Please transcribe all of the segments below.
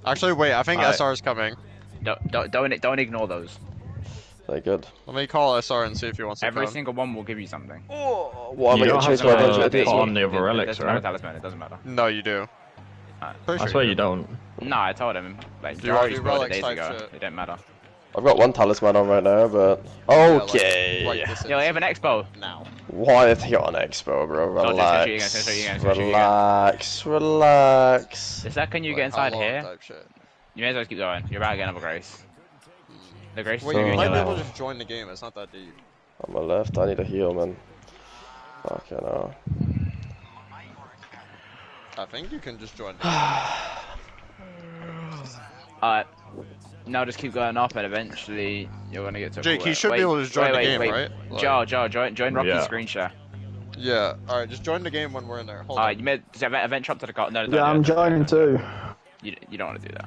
Actually, wait. I think SR is coming. Don't ignore those. Very good. Let me call SR and see if he wants to Every come. single one will give you something. Oh, what am You I don't getting chased have by a to bunch of idiots? put on the other relics, It doesn't matter, right? talisman. It doesn't matter. No, you do. I swear you don't. No, I told him. Like, Do you want Jari to do spoiled it relics days type ago. shit? It didn't matter. I've got one talisman on right now, but okay. Like this Yo, I have an expo. now. Why have you got an expo, bro? Relax. Relax. The second you Like, get inside how long here, type shit. you may as well keep going. You're about to get another grace. The grace Wait, is you you might be able level. to just join the game. It's not that deep. On my left, I need a heal, man. Fucking hell. I think you can just join. Alright. Now just keep going up and eventually you're gonna get to a Jake, full he should be able to just join the game, right? Joe, join Rocky's Yeah. screen share. Yeah. All right, just join the game when we're in there. Hold Alright, on. you made event up to the car. No, Yeah, I'm joining too. You don't want to do that.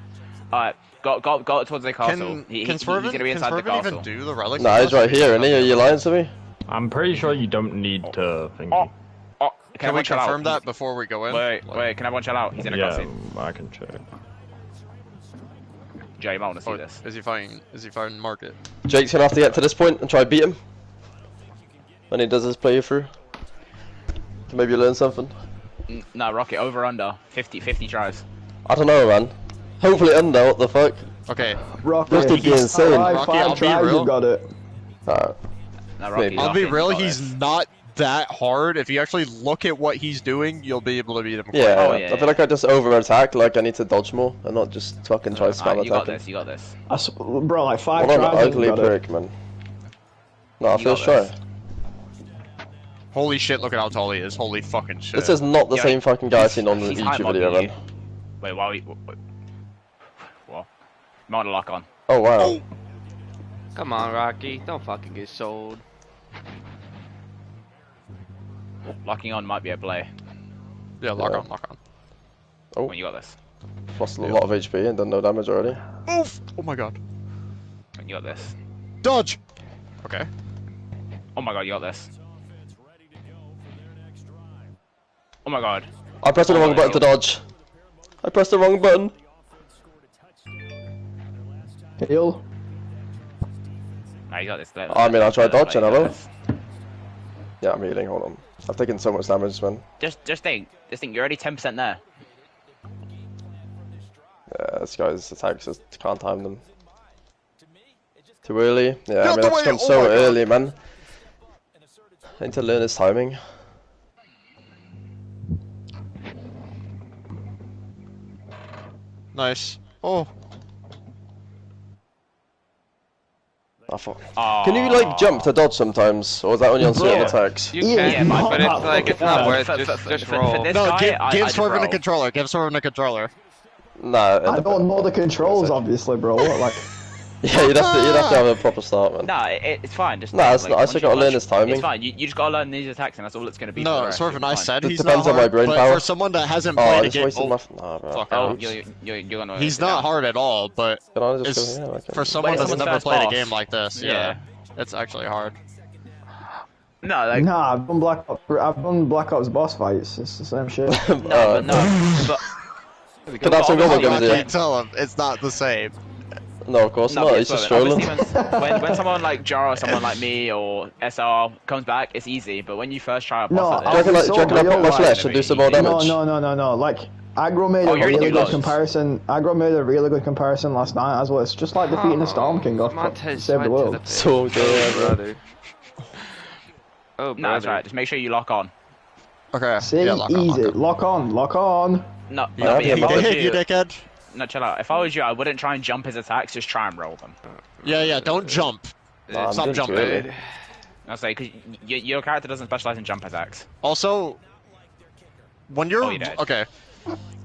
Alright, go towards the castle. Can He's Swerven, gonna be inside the even castle. do the relics? Nah, he's right here, isn't he? Are you lying to me? I'm pretty sure you don't need to think. Oh, Can we everyone chill confirm out? that before we go in? Wait, can everyone chill out? He's in a Yeah, cutscene. I can check. Joe, you might want to see Oh, this. is he fighting Market? Jake's gonna have to get to this point and try beat him. When he does his playthrough. Can maybe learn something. No, Rocket, over under. 50 tries. I don't know, man. Hopefully under, what the fuck? Okay. Rocky, This would be insane. Alright, Rocky, I'll 5 be tries, real. you got it. Alright. No, Rocky, I'll be Rocky, real, you got he's this. not that hard. If you actually look at what he's doing, you'll be able to beat him. Yeah, Oh, I yeah. feel like I just over attack, like I need to dodge more and not just fucking try spam Alright, you got attacking. this, you got this. Bro, like 5 What an tries, ugly you got it. prick, man. No, You first got try. Holy shit, look at how tall he is. Holy fucking shit. This is not the Yeah, same fucking guy I've seen on the He's YouTube high video, mobbing man. you. Wait, what? You might want to lock on. Oh wow. Come on, Rocky. Don't fucking get sold. Locking on might be a play. Yeah, lock Yeah. on, lock on. Oh, When you got this. lost a lot of HP and done no damage already. Oof! Oh my god. When you got this. Dodge! Okay. Oh my god, you got this. Oh my god. I pressed the wrong button to dodge. I pressed the wrong button. Heal. Nah, you got this. I mean, I'll try dodging, You got hello? this. Yeah, I'm healing, hold on. I've taken so much damage, man. Just think, you're already 10% there. Yeah, this guy's attacks just can't time them. Too early? Yeah, I Not mean, the I've way- come oh so my God. early, man. I need to learn his timing. Nice. Oh. I thought. Can you like Aw. jump to dodge sometimes, or is that only on certain Bro. attacks? You Yeah, can, not but that it's like it's fucking not hard. worth. For- Just for- just for roll. this No, guy, give I just Swerven a roll. controller. Give Swerven a controller. Nah, I don't know the controls, obviously, bro. Like, Yeah, you'd have to have a proper start, man. Nah, it's fine. Just Nah, think, it's like, not- I once still you- gotta learn once his you- timing. It's fine. You just gotta learn these attacks, and that's all it's gonna be. for the No, rest. Swerven, It's I fine. said It he's depends not on my hard, brain but power. for someone that hasn't Oh, played I a just game, wasted my. Nah, bro. fuck Oh, Oops. you're gonna. he's sit not down. hard at all, but Can I just it's go here? Like, for someone it's that's someone's never first played a boss. game like this, yeah, Yeah. it's actually hard. No, like nah, I've done Black Ops boss fights. It's the same shit. no, but but Can I have some gold obviously, guns I here? can't tell him it's not the same. No, of course No, not. but He's just Swerven, trolling. obviously when someone like Jar or someone like me or SR comes back, it's easy. But when you first try a No, boss Do you like reckon, this, like, do you reckon I put my Like, flesh and do some more no, damage? No. Like, Aggro made Oh, a you're in really your good lows. comparison. Aggro made a really good comparison last night as well. It's just like defeating the Storm King off Montez Save the went to World. the So pit. good, Oh, bro. brother. Oh, no, that's brother. right. Just make sure you lock on. Okay, See, yeah, lock easy. on. Lock on. No, Yeah, no, but yeah, if I you was You you, dickhead. no, chill out. If I was you, I wouldn't try and jump his attacks. Just try and roll them. Yeah, don't jump. Nah, I'm Stop doing jumping. good. I say because your character doesn't specialize in jump attacks. Also, when you're Oh, you did. okay,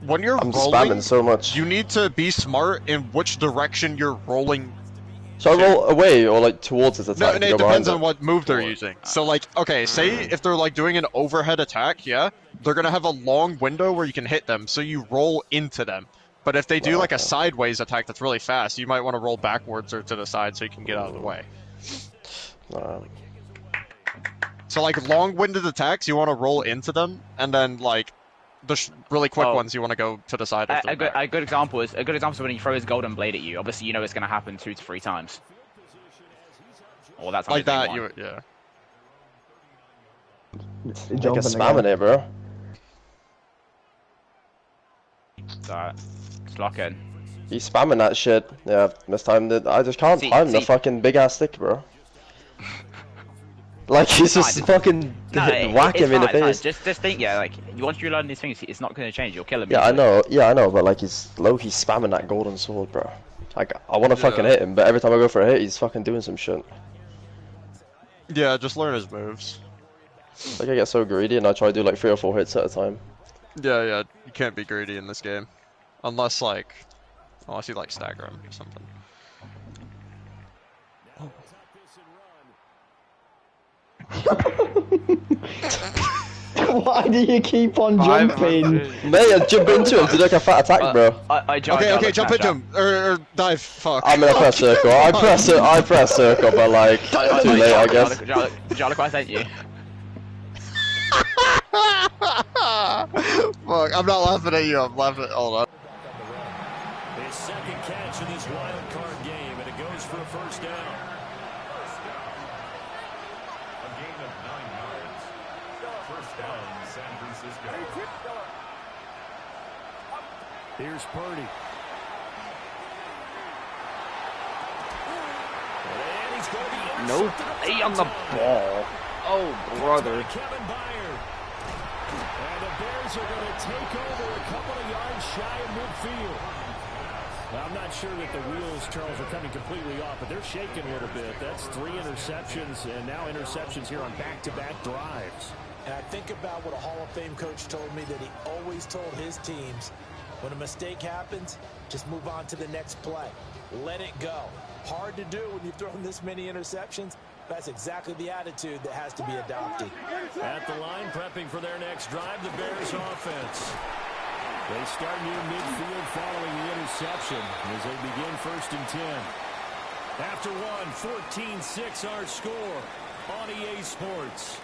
when you're I'm rolling, spamming so much. you need to be smart in which direction you're rolling. Should I roll away or like towards his attack? No, and and go it behind depends on it? what move they're using. So, like, okay, say if they're like doing an overhead attack, yeah, they're gonna have a long window where you can hit them, so you roll into them. But if they do like a Okay. sideways attack that's really fast, you might want to roll backwards or to the side so you can get out of the way. Nah. So like long-winded attacks, you want to roll into them, and then like the really quick Oh. ones you want to go to the side of. A good example is when he throws golden blade at you. Obviously, you know it's going to happen 2 to 3 times. Or that's like that. you Yeah. Like a spamming it, bro. So, just lock in. He's spamming that shit. Yeah, this time I just can't time the fucking big ass stick, bro. Like he's just fucking whack him in the face. Just think, yeah, like once you learn these things, it's not going to change. You'll kill him. Yeah, I know. Yeah, I know. But like he's low-key spamming that golden sword, bro. Like I want to fucking hit him, but every time I go for a hit, he's fucking doing some shit. Yeah, just learn his moves. Like I get so greedy and I try to do like 3 or 4 hits at a time. Yeah, you can't be greedy in this game, unless you like stagger him or something. Why do you keep on jumping? Mate, I jump into him to do like a fat attack, bro. Okay, jump into him or dive. Fuck. I'm gonna press circle. I press circle, but like too late, I guess. Jarlic, I sent you. Fuck, I'm not laughing at you. I'm laughing at. Hold on. His second catch in this wild card game, and it goes for a first down. A gain of 9 yards. First down, San Francisco. Here's Purdy. And he's going to be No play on the ball. Oh, brother. Kevin Byard. And the Bears are going to take over a couple of yards shy of midfield. Now, I'm not sure that the wheels, Charles, are coming completely off, but they're shaking a little bit. That's 3 interceptions, and now interceptions here on back-to-back drives. And I think about what a Hall of Fame coach told me that he always told his teams, when a mistake happens, just move on to the next play. Let it go. Hard to do when you've thrown this many interceptions. That's exactly the attitude that has to be adopted. At the line, prepping for their next drive, the Bears offense. They start near midfield following the interception as they begin 1st and 10. After one, 14-6 our score on EA Sports.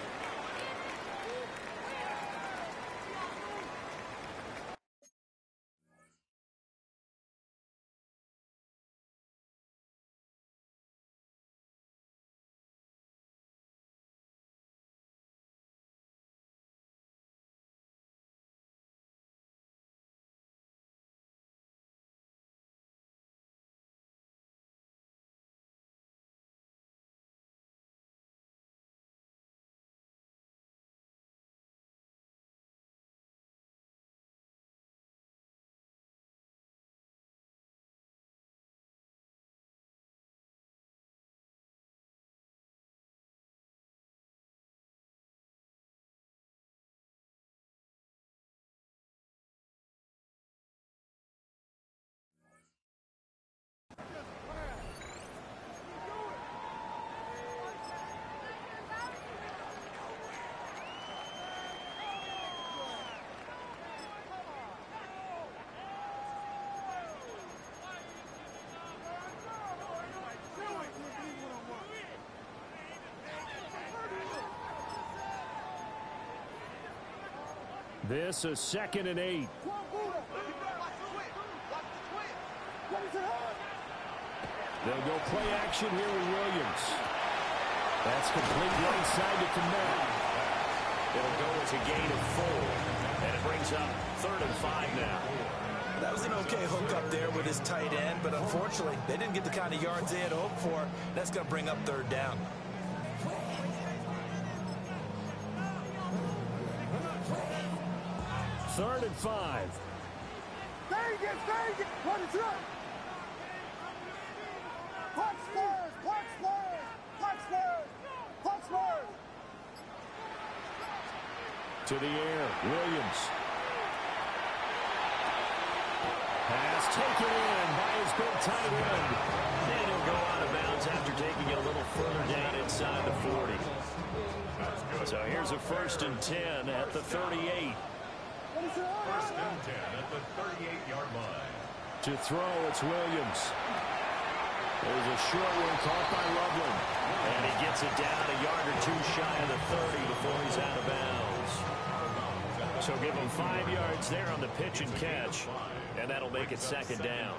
This is 2nd and 8. They'll go play action here with Williams. That's complete right side to Komet. It'll go as a gain of 4. And it brings up 3rd and 5 now. That was an okay hook up there with his tight end, but unfortunately, they didn't get the kind of yards they had hoped for. That's going to bring up 3rd down. Third and 5. To the air, Williams. Pass taken in by his big tight end. And he'll go out of bounds after taking it a little further down inside the 40. So here's a 1st and 10 at the 38. 1st and 10 at the 38-yard line. To throw, it's Williams. There's a short one caught by Loveland. And he gets it down a yard or 2 shy of the 30 before he's out of bounds. So give him 5 yards there on the pitch and catch, and that'll make it second down.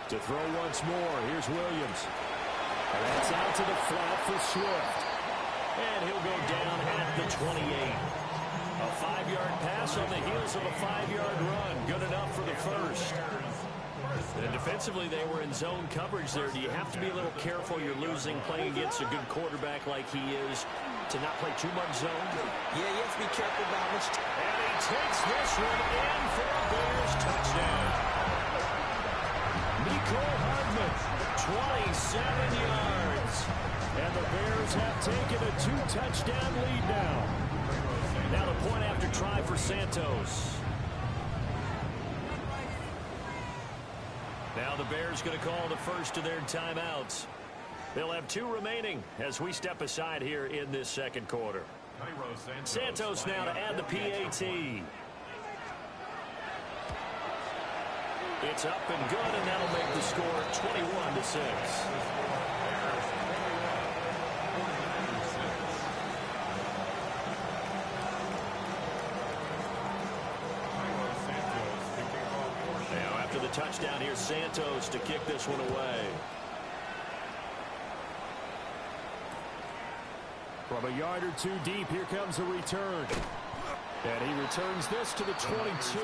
To throw once more, here's Williams. And that's out to the flat for Swift. And he'll go down at the 28. A 5-yard pass on the heels of a 5-yard run. Good enough for the first. And defensively, they were in zone coverage there. Do you have to be a little careful? You're losing playing against a good quarterback like he is to not play too much zone? Yeah, you have to be careful about which. And he takes this one in for a Bears touchdown. Nicole Hardman, 27 yards. And the Bears have taken a 2-touchdown lead now. Now the point after try for Santos. Now the Bears going to call the first of their timeouts. They'll have 2 remaining as we step aside here in this second quarter. Santos now to add the PAT. It's up and good, and that'll make the score 21-6. Now after the touchdown, here's Santos to kick this one away. From a yard or 2 deep, here comes a return. And he returns this to the 22.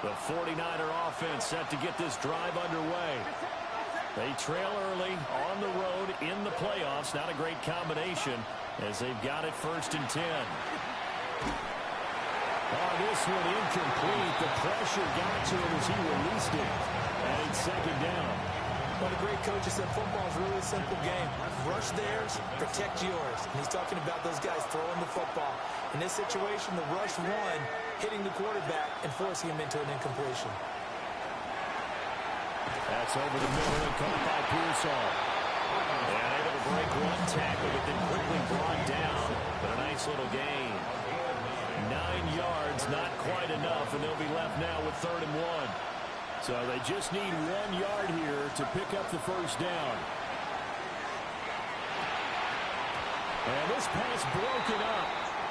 The 49er offense set to get this drive underway. They trail early on the road in the playoffs. Not a great combination as they've got it 1st and 10. Oh, this one incomplete. The pressure got to him as he released it. And it's second down. What a great coach said, football is really a simple game. Rush theirs, protect yours. And he's talking about those guys throwing the football. In this situation, the rush one, hitting the quarterback and forcing him into an incompletion. That's over the middle and caught by Pearsall. And able to break one tackle, but then quickly brought down. But a nice little gain. 9 yards, not quite enough, and they'll be left now with 3rd and 1. So they just need 1 yard here to pick up the first down. And this pass broken up.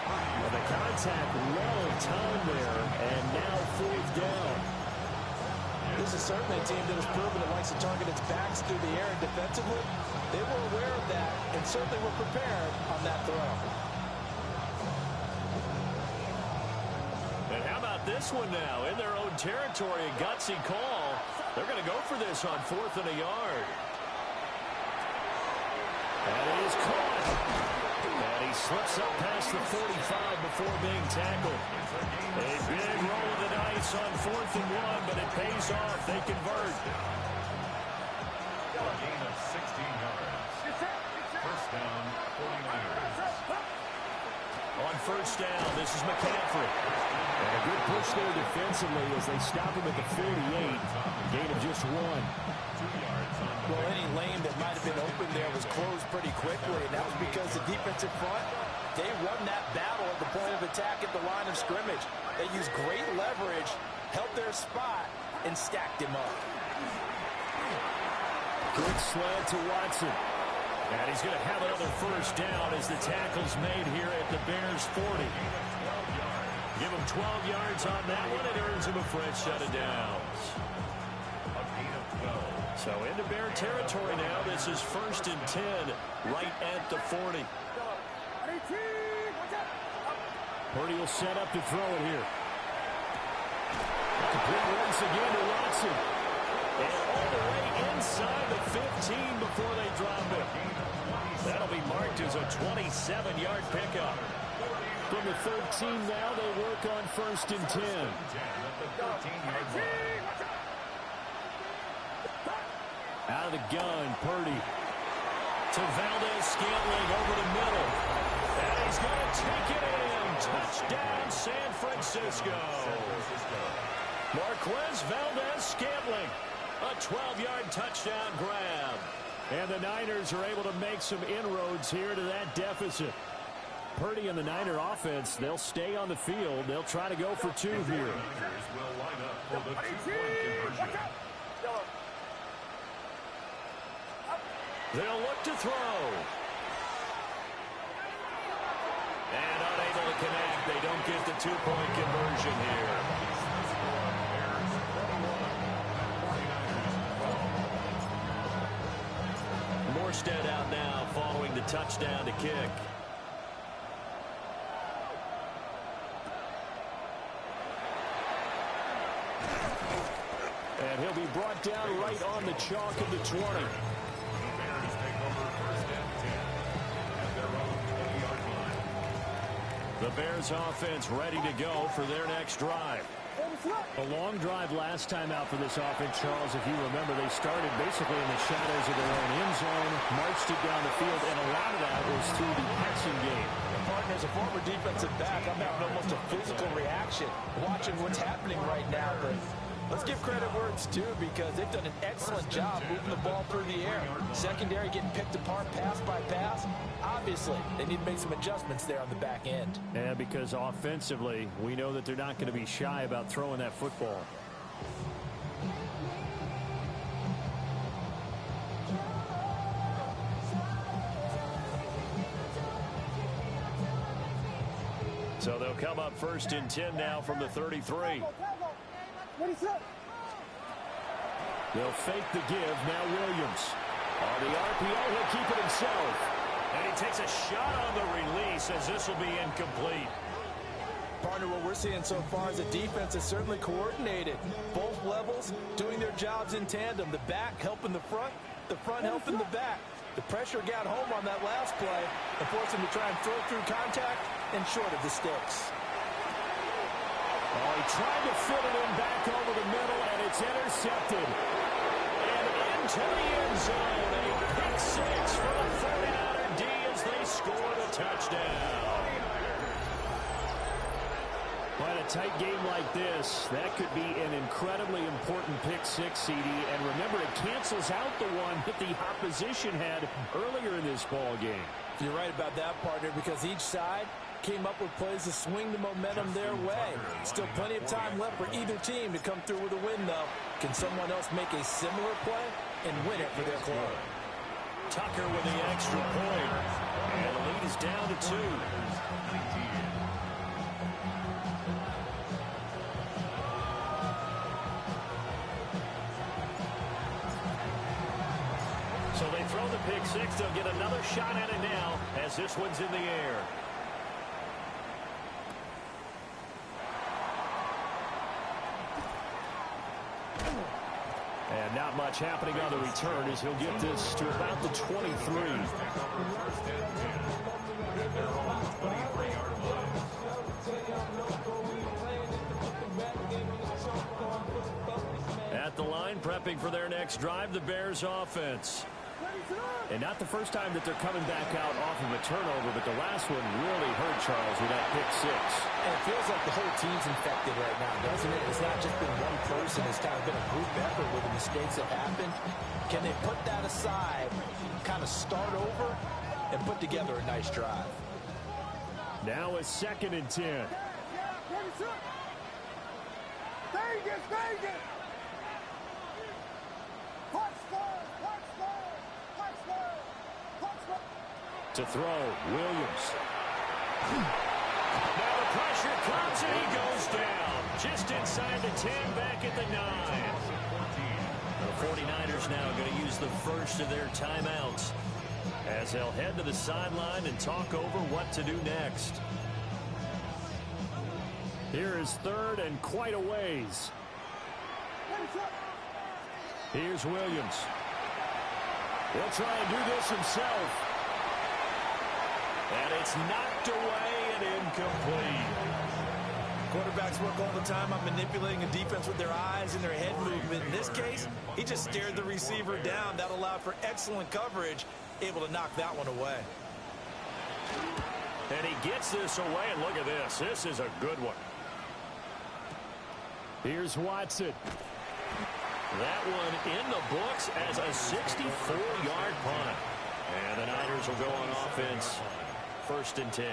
Well, the contact well timed there, and now 4th down. This is certainly a team that has proven it likes to target its backs through the air, and defensively, they were aware of that and certainly were prepared on that throw. And how about this one now? In their own territory, a gutsy call. They're going to go for this on 4th and a yard. And it is caught. And he slips up past the 45 before being tackled. A big roll of the dice on 4th and 1, but it pays off. They convert. A gain of 16 yards. First down, 49ers. On first down, this is McCaffrey. And a good push there defensively as they stop him at the 48. Gain of just 1. 2 yards. Well, any lane that might have been open there was closed pretty quickly, and that was because the defensive front, they won that battle at the point of attack at the line of scrimmage. They used great leverage, held their spot, and stacked him up. Good slant to Watson. And he's going to have another first down as the tackle's made here at the Bears 40. Give him 12 yards on that one. It earns him a fresh set of downs. A gain of 12. So into Bear territory now. This is 1st and 10 right at the 40. Purdy will set up to throw it here. Complete once again to Watson. And all the way inside the 15 before they drop it. That'll be marked as a 27-yard pickup. From the 13 now, they work on 1st and 10. Out of the gun, Purdy. To Valdez-Scantling over the middle. And he's going to take it in. Touchdown, San Francisco. Marquez Valdez-Scantling. A 12-yard touchdown grab. And the Niners are able to make some inroads here to that deficit. Purdy and the Niner offense, they'll stay on the field. They'll try to go for 2 here. Will line up for the 2-point conversion. They'll look to throw. And unable to connect. They don't get the 2-point conversion here. Morstead out now following the touchdown to kick. And he'll be brought down right on the chalk of the 20. The Bears take over 1st and 10 at their own 20-yard line. The Bears offense ready to go for their next drive. A long drive last time out for this offense, Charles. If you remember, they started basically in the shadows of their own end zone, marched it down the field, and a lot of that was through the passing game. And partner, as a former defensive back, I'm having almost a physical reaction watching what's happening right now. But let's give credit where it's due, because they've done an excellent job moving the ball through the air. Secondary getting picked apart pass by pass. Obviously, they need to make some adjustments there on the back end. And because offensively, we know that they're not going to be shy about throwing that football. So they'll come up 1st and 10 now from the 33. They'll fake the give. Now Williams. On the RPO, he'll keep it himself. And he takes a shot on the release, as this will be incomplete. Partner, what we're seeing so far is the defense is certainly coordinated. Both levels doing their jobs in tandem. The back helping the front helping the back. The pressure got home on that last play and forced him to try and throw through contact and short of the sticks. Oh, he tried to fit it in back over the middle, and it's intercepted. And into the end zone, a pick six for the 49er D as they score the touchdown. But a tight game like this, that could be an incredibly important pick six, CD. And remember, it cancels out the one that the opposition had earlier in this ball game. You're right about that, partner, because each side came up with plays to swing the momentum their way. Still plenty of time left for either team to come through with a win, though. Can someone else make a similar play and win it for their club? Tucker with the extra point. And the lead is down to 2. So they throw the pick six. They'll get another shot at it now as this one's in the air. And not much happening on the return as he'll get this to about the 23. At the line, prepping for their next drive, the Bears offense. And not the first time that they're coming back out off of a turnover, but the last one really hurt Charles with that pick six. And it feels like the whole team's infected right now, doesn't it? It's not just been one person. It's kind of been a group effort with the mistakes that happened. Can they put that aside, kind of start over, and put together a nice drive? Now a 2nd and 10. To throw, Williams. Now the pressure comes and he goes down. Just inside the 10, back at the 9. The 49ers now going to use the first of their timeouts as they'll head to the sideline and talk over what to do next. Here is 3rd and quite a ways. Here's Williams. He'll try and do this himself. And it's knocked away and incomplete. Quarterbacks work all the time on manipulating a defense with their eyes and their head movement. In this case, he just stared the receiver down. That allowed for excellent coverage, able to knock that one away. And he gets this away, and look at this. This is a good one. Here's Watson. That one in the books as a 64-yard punt. And the Niners will go on offense. 1st and 10.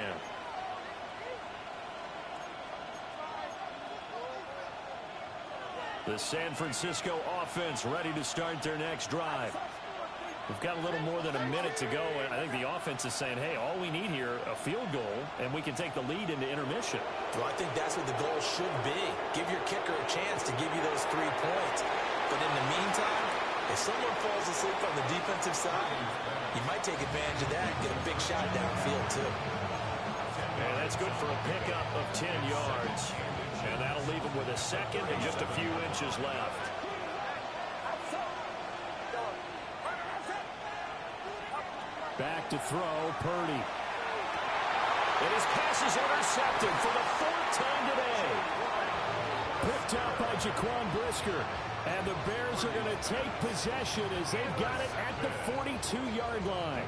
The San Francisco offense ready to start their next drive. We've got a little more than a minute to go, and I think the offense is saying, hey, all we need here, a field goal, and we can take the lead into intermission. Well, I think that's what the goal should be. Give your kicker a chance to give you those 3 points. But in the meantime, if someone falls asleep on the defensive side, you might take advantage of that and get a big shot downfield, too. And that's good for a pickup of 10 yards. And that'll leave him with a second and just a few inches left. Back to throw, Purdy. And his pass is intercepted for the 4th time today. Picked out by Jaquan Brisker. And the Bears are going to take possession as they've got it at the 42-yard line.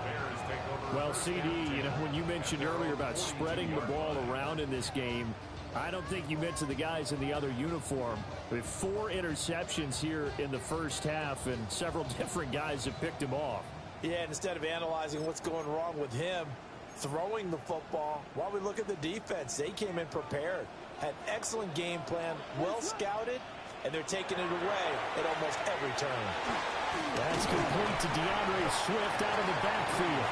Well, CD, you know, when you mentioned earlier about spreading the ball around in this game, I don't think you meant to the guys in the other uniform. With 4 interceptions here in the first half, and several different guys have picked him off. Yeah, instead of analyzing what's going wrong with him, throwing the football, while we look at the defense, they came in prepared. Had excellent game plan, well scouted, and they're taking it away at almost every turn. That's complete to DeAndre Swift out of the backfield.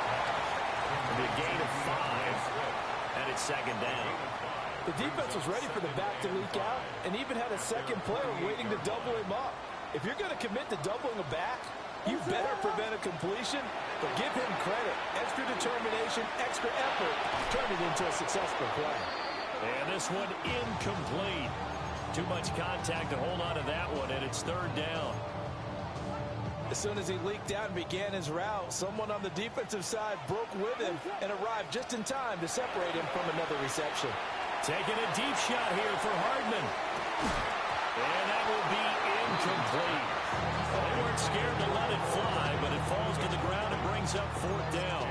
It'll be a gain of 5, and it's second down. The defense was ready for the back to leak out and even had a second player waiting to double him up. If you're going to commit to doubling a back, you better prevent a completion, but give him credit. Extra determination, extra effort, turned it into a successful play. And this one incomplete. Too much contact to hold on to that one, and it's 3rd down. As soon as he leaked out and began his route, someone on the defensive side broke with him and arrived just in time to separate him from another reception. Taking a deep shot here for Hardman. And that will be incomplete. They weren't scared to let it fly, but it falls to the ground and brings up 4th down.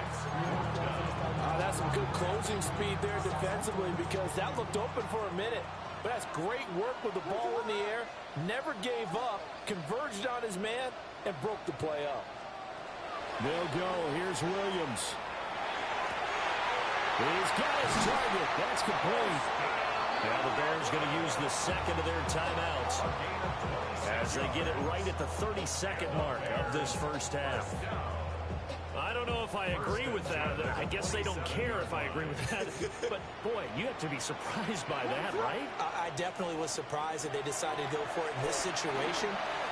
That's some good closing speed there defensively because that looked open for a minute. But that's great work with the ball in the air. Never gave up, converged on his man, and broke the play up. They'll go. Here's Williams. He's got his target. That's complete. Now the Bears going to use the second of their timeouts as they get it right at the 32nd mark of this first half. I don't know if I agree with that. I guess they don't care if I agree with that. But, boy, you have to be surprised by that, right? I definitely was surprised that they decided to go for it in this situation.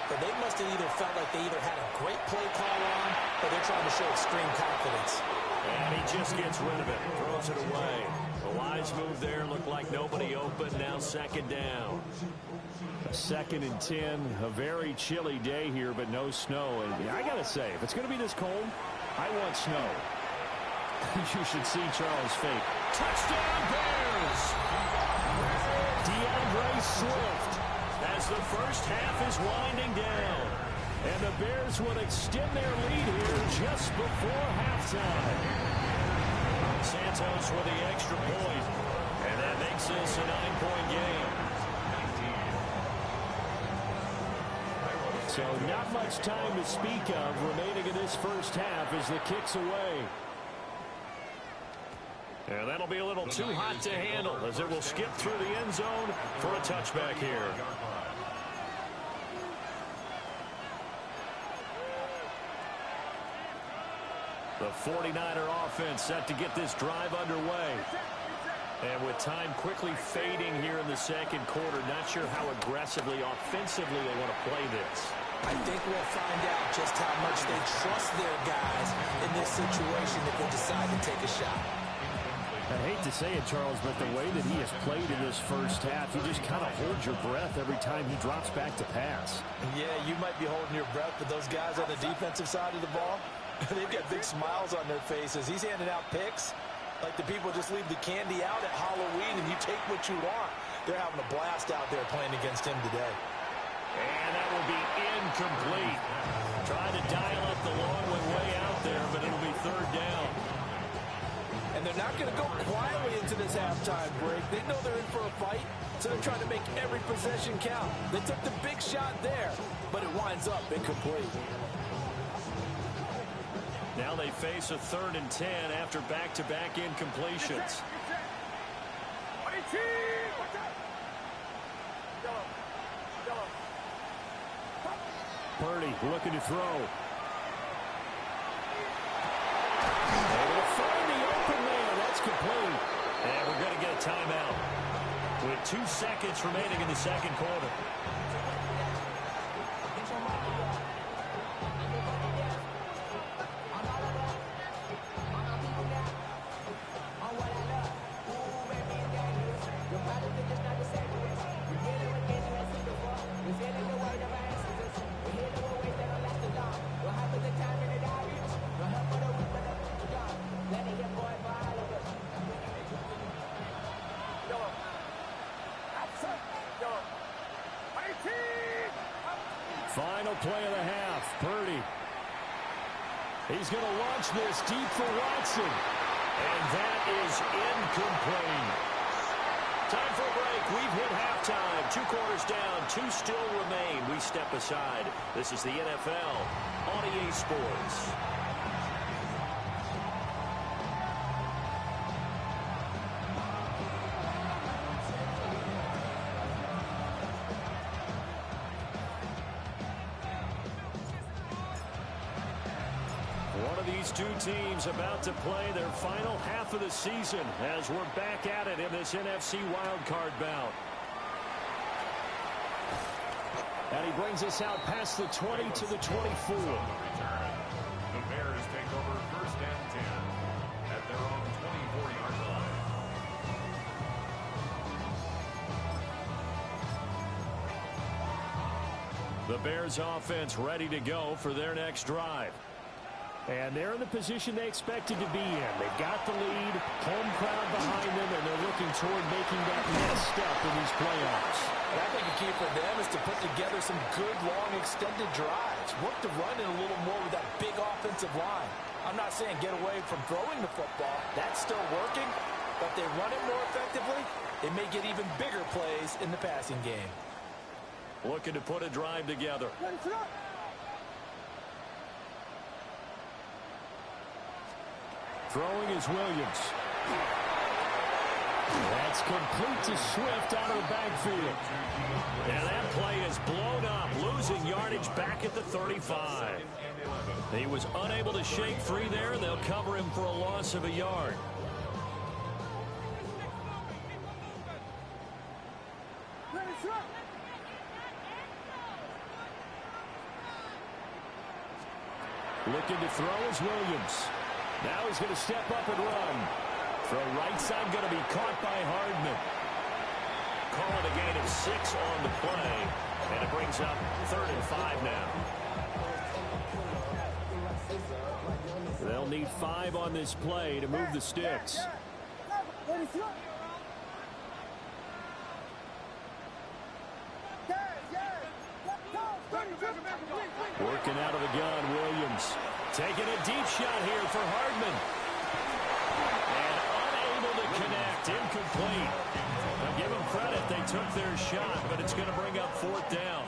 But they must have either felt like they either had a great play call on or they're trying to show extreme confidence. And he just gets rid of it, throws it away. The wise move there, looked like nobody open, now second down. 2nd and 10, a very chilly day here, but no snow. And I got to say, if it's going to be this cold, I want snow. You should see Charles' fake. Touchdown Bears! DeAndre Swift as the first half is winding down. And the Bears will extend their lead here just before halftime. Santos with the extra point. And that makes this a 9-point game. So not much time to speak of remaining in this first half as the kick's away. And that'll be a little too hot to handle as it will skip through the end zone for a touchback here. The 49er offense set to get this drive underway. And with time quickly fading here in the second quarter, not sure how aggressively, offensively they want to play this. I think we'll find out just how much they trust their guys in this situation if they decide to take a shot. I hate to say it, Charles, but the way that he has played in this first half, you just kind of hold your breath every time he drops back to pass. Yeah, you might be holding your breath, but those guys on the defensive side of the ball, they've got big smiles on their faces. He's handing out picks like the people just leave the candy out at Halloween and you take what you want. They're having a blast out there playing against him today. And that will be incomplete. Trying to dial up the long one way out there, but it'll be 3rd down. And they're not going to go quietly into this halftime break. They know they're in for a fight, so they're trying to make every possession count. They took the big shot there, but it winds up incomplete. Now they face a 3rd and 10 after back-to-back incompletions. Purdy looking to throw. Able to find the open man. That's complete. And we're going to get a timeout with 2 seconds remaining in the second quarter. Final play of the half. Purdy. He's going to launch this deep for Watson. And that is incomplete. Time for a break. We've hit halftime. 2 quarters down. 2 still remain. We step aside. This is the NFL on EA Sports. These 2 teams about to play their final half of the season as we're back at it in this NFC wildcard bout. And he brings us out past the 20 to the 24. The Bears take over 1st and 10 at their own 24-yard line. The Bears offense ready to go for their next drive. And they're in the position they expected to be in. They've got the lead, home crowd behind them, and they're looking toward making that next step in these playoffs. I think the key for them is to put together some good, long, extended drives. Work the run in a little more with that big offensive line. I'm not saying get away from throwing the football. That's still working. But if they run it more effectively, they may get even bigger plays in the passing game. Looking to put a drive together. Throwing is Williams. That's complete to Swift out of the backfield. And that play is blown up, losing yardage back at the 35. He was unable to shake free there, and they'll cover him for a loss of a yard. Looking to throw is Williams. Now he's going to step up and run. Throw right side going to be caught by Hardman. Call it a gain of 6 on the play. And it brings up 3rd and 5 now. They'll need 5 on this play to move the sticks. Working out of the gun, Williams. Taking a deep shot here for Hardman. And unable to connect. Incomplete. Now give them credit. They took their shot, but it's going to bring up 4th down.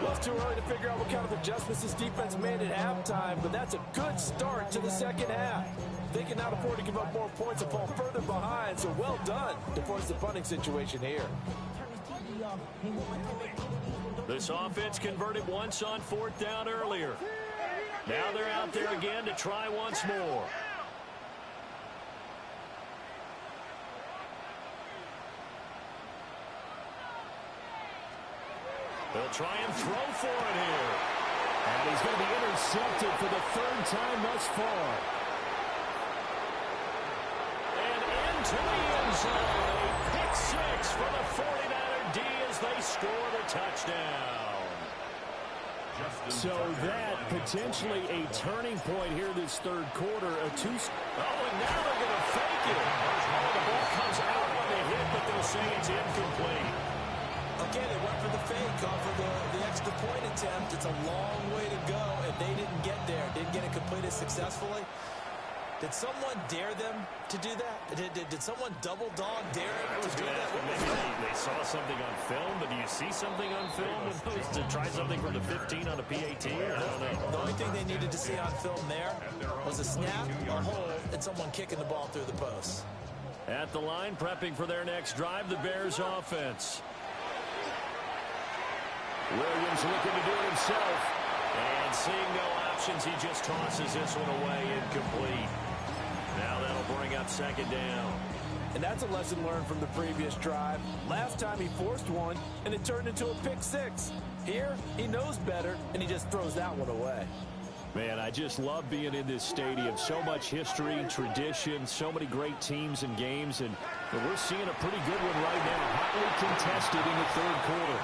Well, it's too early to figure out what kind of adjustments this defense made at halftime, but that's a good start to the second half. They cannot afford to give up more points and fall further behind, so well done to force the punting situation here. This offense converted once on 4th down earlier. Now they're out there again to try once more. They'll try and throw for it here. And he's going to be intercepted for the 3rd time thus far. And into the end zone. A pick 6 for the 49er D as they score the touchdown. So that potentially a turning point here this 3rd quarter. Oh, and now they're going to fake it. Oh, the ball comes out on the hit, but they'll say it's incomplete. Again, they went for the fake off of the extra point attempt. It's a long way to go, and they didn't get there. Didn't get it completed successfully. Did someone dare them to do that? Did someone double dog dare them to do that? Maybe they saw something on film, but do you see something on film with those to try something from the 15 on a PAT? I don't know. The only thing they needed to see on film there was a snap, a hold, and someone kicking the ball through the post. At the line, prepping for their next drive, the Bears offense. Williams looking to do it himself. And seeing no options, he just tosses this one away, incomplete. Now that'll bring up second down. And that's a lesson learned from the previous drive. Last time he forced one, and it turned into a pick six. Here, he knows better, and he just throws that one away. Man, I just love being in this stadium. So much history, tradition, so many great teams and games, and we're seeing a pretty good one right now. Hotly contested in the third quarter.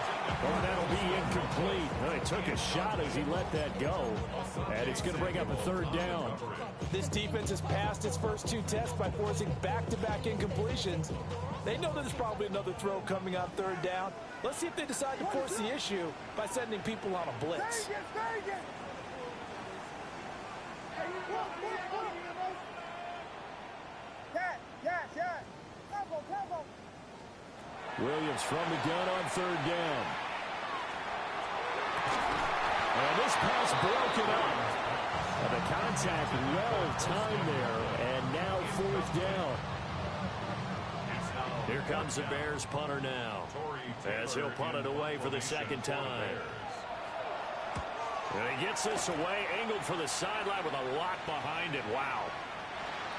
Oh, that'll be incomplete. Well, he took a shot as he let that go, and it's going to bring up a third down. This defense has passed its first two tests by forcing back-to-back incompletions. They know there's probably another throw coming on third down. Let's see if they decide to force the issue by sending people on a blitz. Williams from the gun on third down. And this pass broken up. And the contact well timed there. And now fourth down. Here comes the Bears punter now, as he'll punt it away for the second time. And he gets this away, angled for the sideline with a lock behind it. Wow.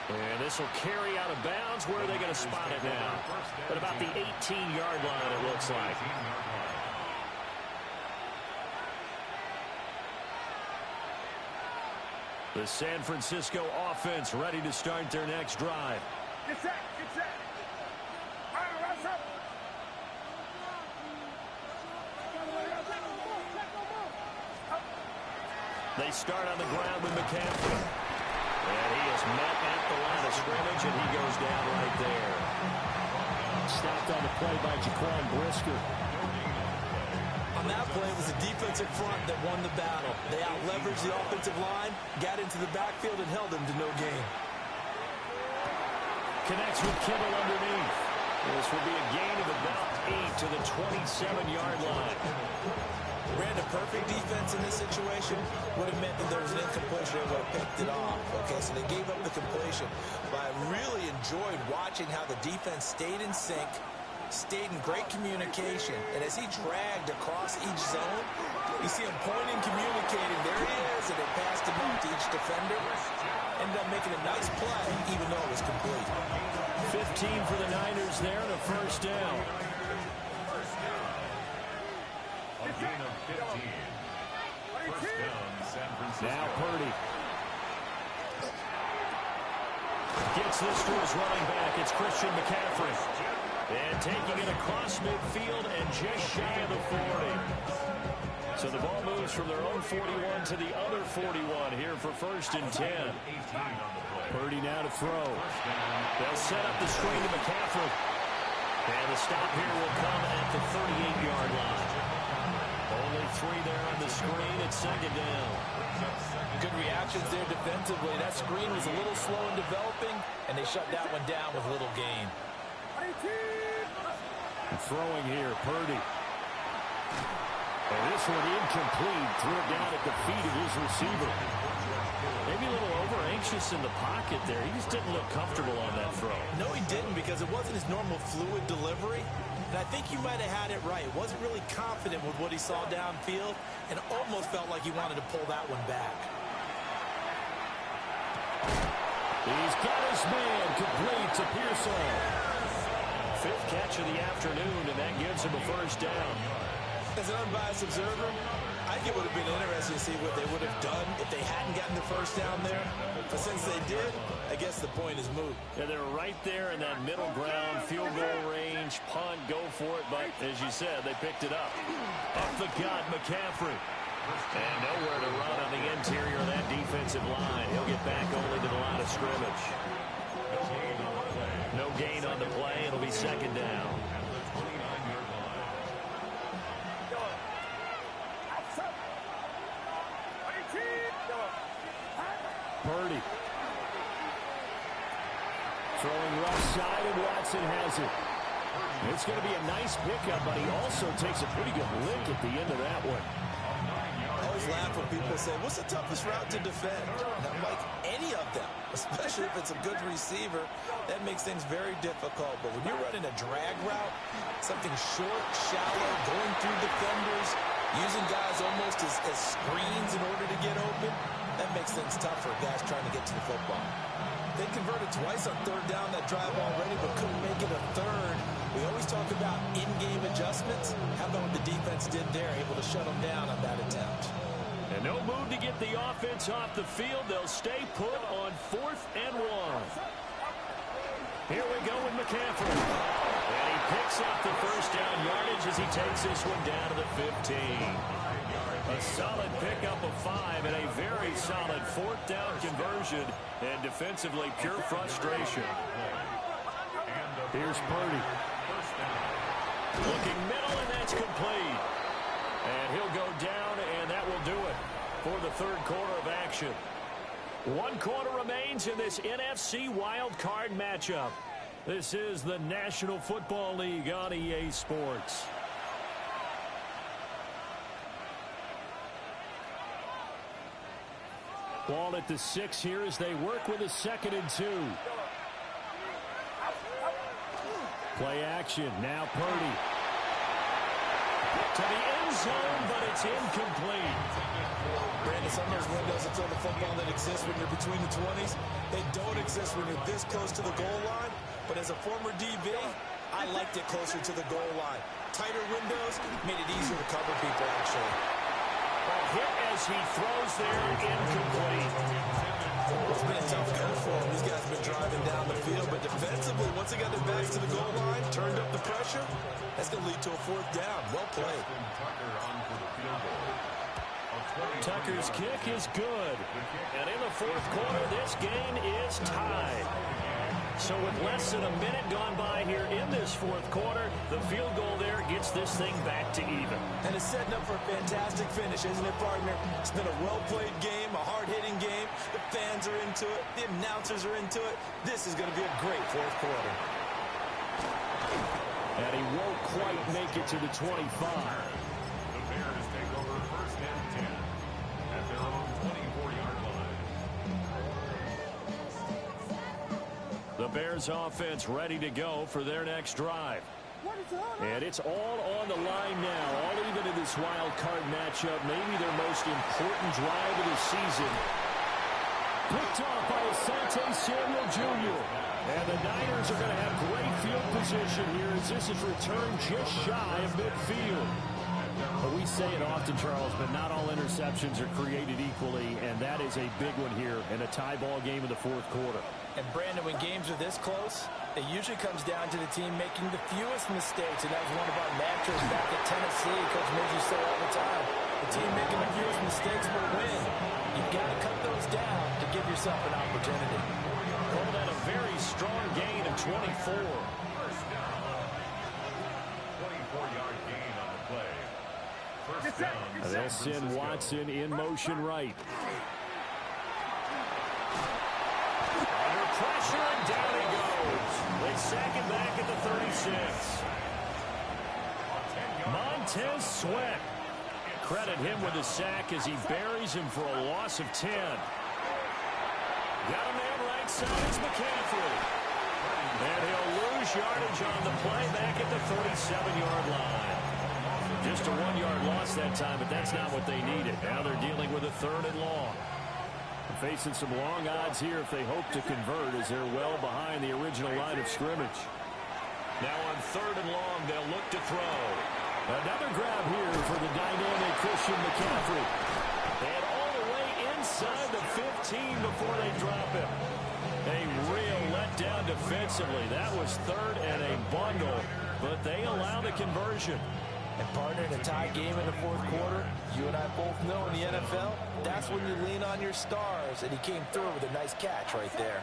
And this will carry out of bounds. Where are they going to spot it now? At about the 18-yard line, it looks like. The San Francisco offense ready to start their next drive. Get set, get set. They start on the ground with McCaffrey. And he is met at the line of scrimmage, and he goes down right there. Stopped on the play by Jaquan Brisker. On that play, it was the defensive front that won the battle. They out-leveraged the offensive line, got into the backfield, and held them to no gain. Connects with Kittle underneath. This will be a gain of about 8 to the 27-yard line. Ran a perfect defense in this situation. Would have meant that there was an incompletion. They would have picked it off. Okay, so they gave up the completion. But I really enjoyed watching how the defense stayed in sync, stayed in great communication. And as he dragged across each zone, you see him pointing, communicating. There he is, and they passed him off to each defender. Ended up making a nice play, even though it was complete. 15 for the Niners there and a first down. A gain of 15. First down, San Francisco. Now Purdy. Gets this to his running back. It's Christian McCaffrey. And taking it across midfield and just shy of the 40. So the ball moves from their own 41 to the other 41 here for first and 10. Purdy now to throw. They'll set up the screen to McCaffrey. And the stop here will come at the 38-yard line. Only 3 there on the screen at second down. Good reactions there defensively. That screen was a little slow in developing, and they shut that one down with little gain. Throwing here, Purdy. And this one incomplete. Threw it down at the feet of his receiver. Maybe a little over-anxious in the pocket there. He just didn't look comfortable on that throw. No, he didn't, because it wasn't his normal fluid delivery. And I think he might have had it right. Wasn't really confident with what he saw downfield, and almost felt like he wanted to pull that one back. He's got his man complete to Pearson. 5th catch of the afternoon, and that gives him a first down. As an unbiased observer, I think it would have been interesting to see what they would have done if they hadn't gotten the first down there. But since they did, I guess the point is moot. Yeah, they're right there in that middle ground, field goal range, punt, go for it. But as you said, they picked it up. Up the gut, McCaffrey. And nowhere to run on the interior of that defensive line. He'll get back only to the line of scrimmage. No gain on the play. It'll be second down. Purdy. Throwing left side, and Watson has it. It's going to be a nice pickup, but he also takes a pretty good lick at the end of that one. I always laugh when people say, what's the toughest route to defend? And I'm like, any of them, especially if it's a good receiver. That makes things very difficult. But when you're running a drag route, something short, shallow, going through defenders, Using guys almost as screens in order to get open, that makes things tough for guys trying to get to the football. They converted twice on third down that drive already, but couldn't make it a third. We always talk about in-game adjustments. How about what the defense did there, able to shut them down on that attempt? And no move to get the offense off the field. They'll stay put on 4th and 1. Here we go with McCaffrey. And he picks up the first down yardage as he takes this one down to the 15. A solid pickup of 5 and a very solid 4th down conversion. And defensively, pure frustration. Here's Purdy. Looking middle, and that's complete. And he'll go down, and that will do it for the third quarter of action. 1 quarter remains in this NFC wild card matchup. This is the National Football League on EA Sports. Ball at the 6 here as they work with a 2nd and 2. Play action. Now Purdy. To the end zone, but it's incomplete. Brandon, some of those windows to throw the football that exist when you're between the 20s, they don't exist when you're this close to the goal line. But as a former DB, I liked it closer to the goal line. Tighter windows made it easier to cover people, actually. A hit as he throws there, incomplete. It's been a tough go for him. These guys have been driving down the field, but defensively, once they got their backs to the goal line, turned up the pressure, that's going to lead to a 4th down. Well played. Tucker's kick is good. And in the 4th quarter, this game is tied. So with less than a minute gone by here in this 4th quarter, the field goal there gets this thing back to even. And it's setting up for a fantastic finish, isn't it, partner? It's been a well-played game, a hard-hitting game. The fans are into it. The announcers are into it. This is going to be a great 4th quarter. And he won't quite make it to the 25. The Bears take over 1st and 10 at their own 24-yard line. The Bears offense ready to go for their next drive. And it's all on the line now, all even in this wild card matchup, maybe their most important drive of the season. Picked off by Asante Samuel Jr. And the Niners are going to have great field position here as this is returned just shy of midfield. But we say it often, Charles, but not all interceptions are created equally, and that is a big one here in a tie ball game in the 4th quarter. And Brandon, when games are this close, it usually comes down to the team making the fewest mistakes, and that was one of our mantras back at Tennessee. Coach Midge used to say all the time, the team making the fewest mistakes will win. You've got to cut those down to give yourself an opportunity. Called out a very strong gain of 24. 24-yard gain on the play. 1st down. They'll send Watson in motion right. Under pressure, and down he goes. They sack him back at the 36. Montez Sweat. Credit him with a sack as he buries him for a loss of 10. Got a man right side is McCaffrey. And he'll lose yardage on the play back at the 47-yard line. Just a 1-yard loss that time, but that's not what they needed. Now they're dealing with a 3rd and long. Facing some long odds here if they hope to convert as they're well behind the original line of scrimmage. Now on 3rd and long, they'll look to throw. Another grab here for the dynamic Christian McCaffrey. And all the way inside the 15 before they drop him. A real letdown defensively. That was 3rd and a bundle, but they allow the conversion. And partner, in a tie game in the 4th quarter, you and I both know in the NFL, that's when you lean on your stars, and he came through with a nice catch right there.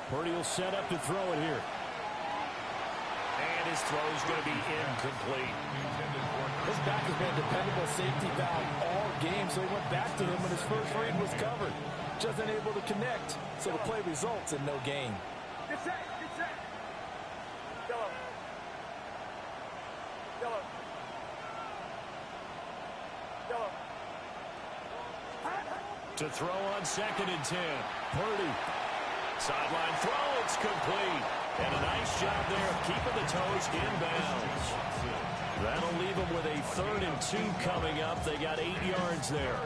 Purdy will set up to throw it here. And his throw is going to be incomplete. His back has been a dependable safety valve all game, so he went back to him when his first read was covered. Just unable to connect, so the play results in no gain. Get set, get set. Yellow. Yellow. Yellow. To throw on 2nd and 10. Purdy. Sideline throw, it's complete. And a nice job there of keeping the toes inbounds. That'll leave them with a 3rd and 2 coming up. They got 8 yards there.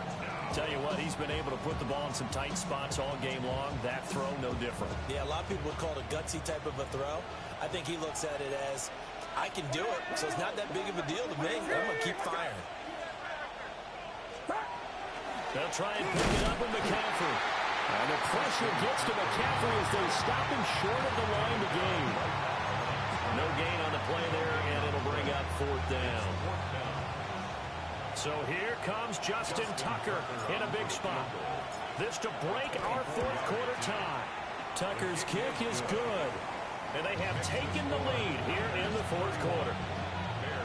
Tell you what, he's been able to put the ball in some tight spots all game long. That throw, no different. Yeah, a lot of people would call it a gutsy type of a throw. I think he looks at it as, I can do it, so it's not that big of a deal to me. I'm going to keep firing. They'll try and pick it up with McCaffrey. And the pressure gets to McCaffrey as they stop him short of the line to gain. No gain on the play there, and it'll bring up 4th down. So here comes Justin Tucker in a big spot. This to break our 4th quarter tie. Tucker's kick is good. And they have taken the lead here in the 4th quarter.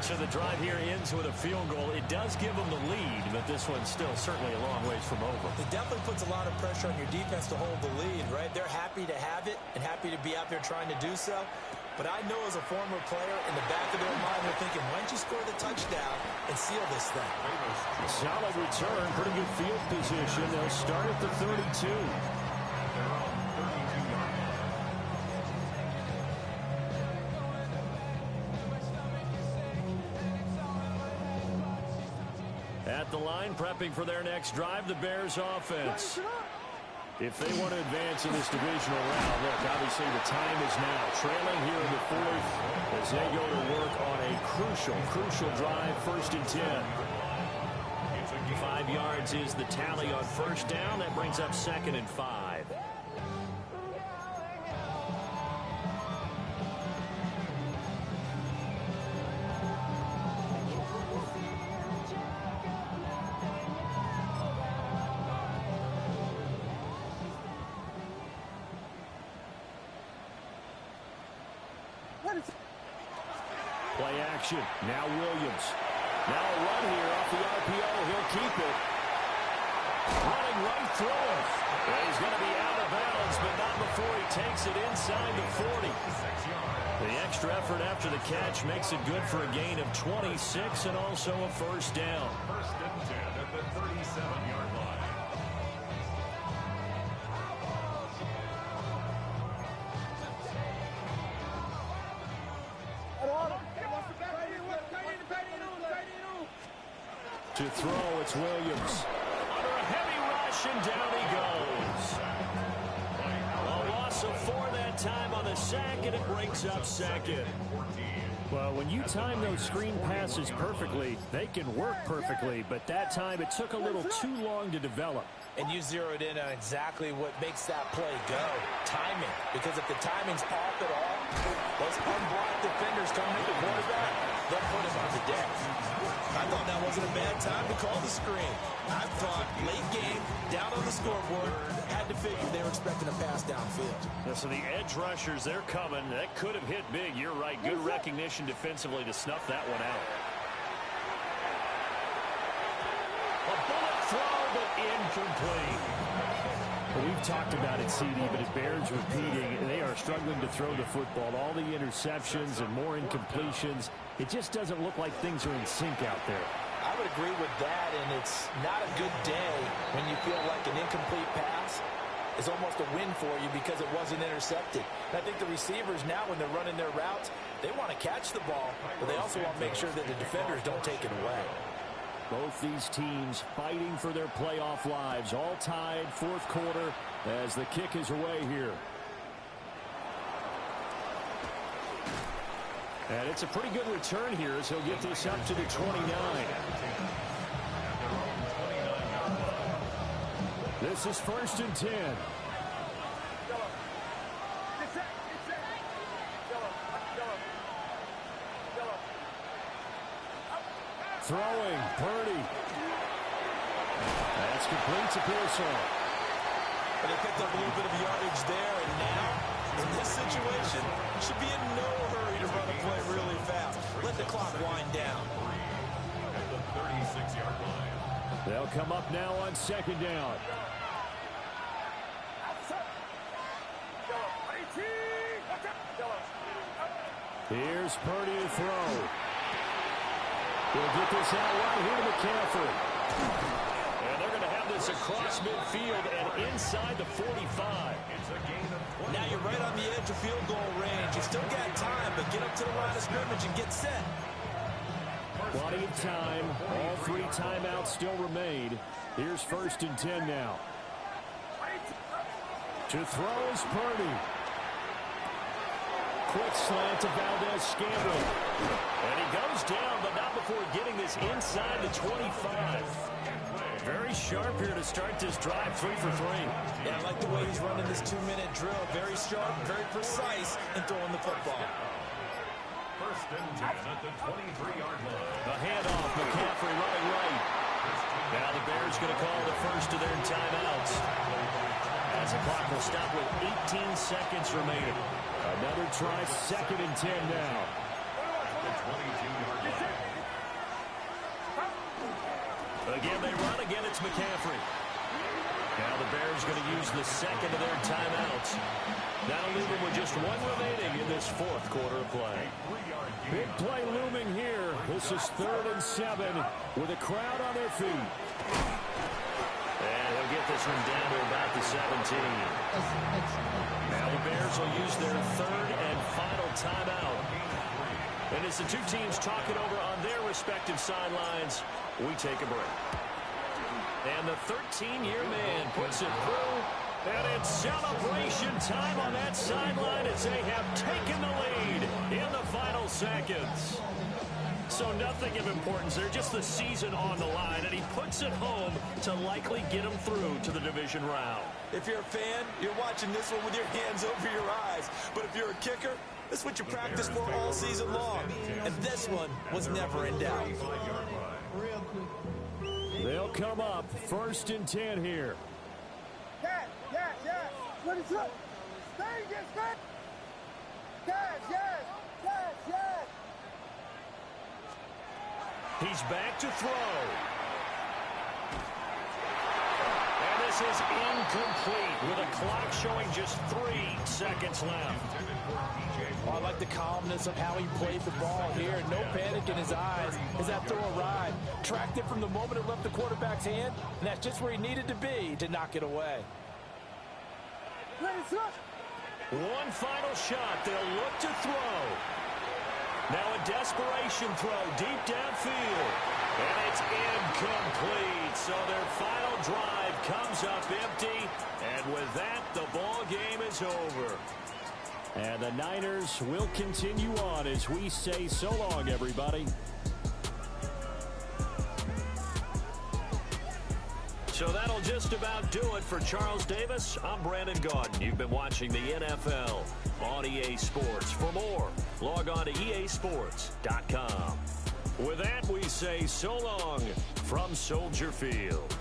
So the drive here ends with a field goal. It does give them the lead, but this one's still certainly a long ways from over. It definitely puts a lot of pressure on your defense to hold the lead, right? They're happy to have it and happy to be out there trying to do so. But I know as a former player, in the back of their mind, they're thinking, why don't you score the touchdown and seal this thing? Solid return, pretty good field position. They'll start at the 32. At the line, prepping for their next drive, the Bears offense. If they want to advance in this divisional round, look, obviously the time is now. Trailing here in the 4th as they go to work on a crucial drive, 1st and 10. 5 yards is the tally on 1st down. That brings up 2nd and 5. Play action. Now Williams. Now a run here off the RPO. He'll keep it. Running right through him. And he's going to be out of bounds, but not before he takes it inside the 40. The extra effort after the catch makes it good for a gain of 26 and also a 1st down. 1st and 10 at the 37-yard line. To throw, it's Williams. Under a heavy rush, and down he goes. A loss of 4 that time on the sack, and it brings up 2nd. Well, when you time those screen passes perfectly, they can work perfectly, but that time it took a little too long to develop. And you zeroed in on exactly what makes that play go. Timing. Because if the timing's off at all, those unblocked defenders come to the quarterback, they'll put him on the deck. I thought that wasn't a bad time to call the screen. I thought late game, down on the scoreboard, had to figure they were expecting a pass downfield. So the edge rushers, they're coming. That could have hit big. You're right. Good recognition defensively to snuff that one out. A bullet throw, but incomplete. Well, we've talked about it, CD, but it bears repeating. They are struggling to throw the football. All the interceptions and more incompletions. It just doesn't look like things are in sync out there. I would agree with that, and it's not a good day when you feel like an incomplete pass is almost a win for you because it wasn't intercepted. And I think the receivers now, when they're running their routes, they want to catch the ball, but they also want to make sure that the defenders don't take it away. Both these teams fighting for their playoff lives, all tied 4th quarter as the kick is away here. And it's a pretty good return here as he'll get this up to the 29. This is 1st and 10. Throwing, Purdy. That's complete to Pearson. But they picked up a little bit of yardage there, and now, in this situation, should be in no hurry to run a play really fast. Let the clock wind down. At the 36-yard line. They'll come up now on 2nd down. Here's Purdy to throw. He'll get this out right here to McCaffrey. And they're going to have this across midfield and inside the 45. Now you're right on the edge of field goal range. You still got time, but get up to the line of scrimmage and get set. Plenty of time. All 3 timeouts still remain. Here's 1st and 10 now. To throw is Purdy. Quick slant to Valdez-Scantling. And he goes down, but not before getting this inside the 25. Very sharp here to start this drive, 3 for 3. Yeah, I like the way he's running this 2-minute drill. Very sharp, very precise in throwing the football. 1st and 10 at the 23-yard line. The handoff, McCaffrey running right. Now the Bears going to call the first of their timeouts. As the clock will stop with 18 seconds remaining. Another try, 2nd and 10 now. The 22-yard line. Again, they run. Again, it's McCaffrey. Now the Bears going to use the 2nd of their timeouts. That'll leave them with just 1 remaining in this 4th quarter of play. Big play looming here. This is 3rd and 7 with a crowd on their feet. And he'll get this one down to about the 17. Now the Bears will use their 3rd and final timeout. And as the 2 teams talk it over on their respective sidelines, we take a break. And the 13-year man puts it through. And it's celebration time on that sideline as they have taken the lead in the final seconds. So nothing of importance there, just the season on the line, and he puts it home to likely get him through to the division round. If you're a fan, you're watching this one with your hands over your eyes. But if you're a kicker, this is what you practice for all season long. And this one was never in doubt. They'll come up 1st and 10 here. Yes. What is up? Stay. Yes. He's back to throw. And this is incomplete with a clock showing just 3 seconds left. Oh, I like the calmness of how he played the ball here. No panic in his eyes as that throw arrived. Tracked it from the moment it left the quarterback's hand, and that's just where he needed to be to knock it away. One final shot. They'll look to throw. Now a desperation throw deep downfield. And it's incomplete. So their final drive comes up empty. And with that, the ball game is over. And the Niners will continue on as we say so long, everybody. So that'll just about do it for Charles Davis. I'm Brandon Gaudin. You've been watching the NFL on EA Sports. For more, log on to easports.com. With that, we say so long from Soldier Field.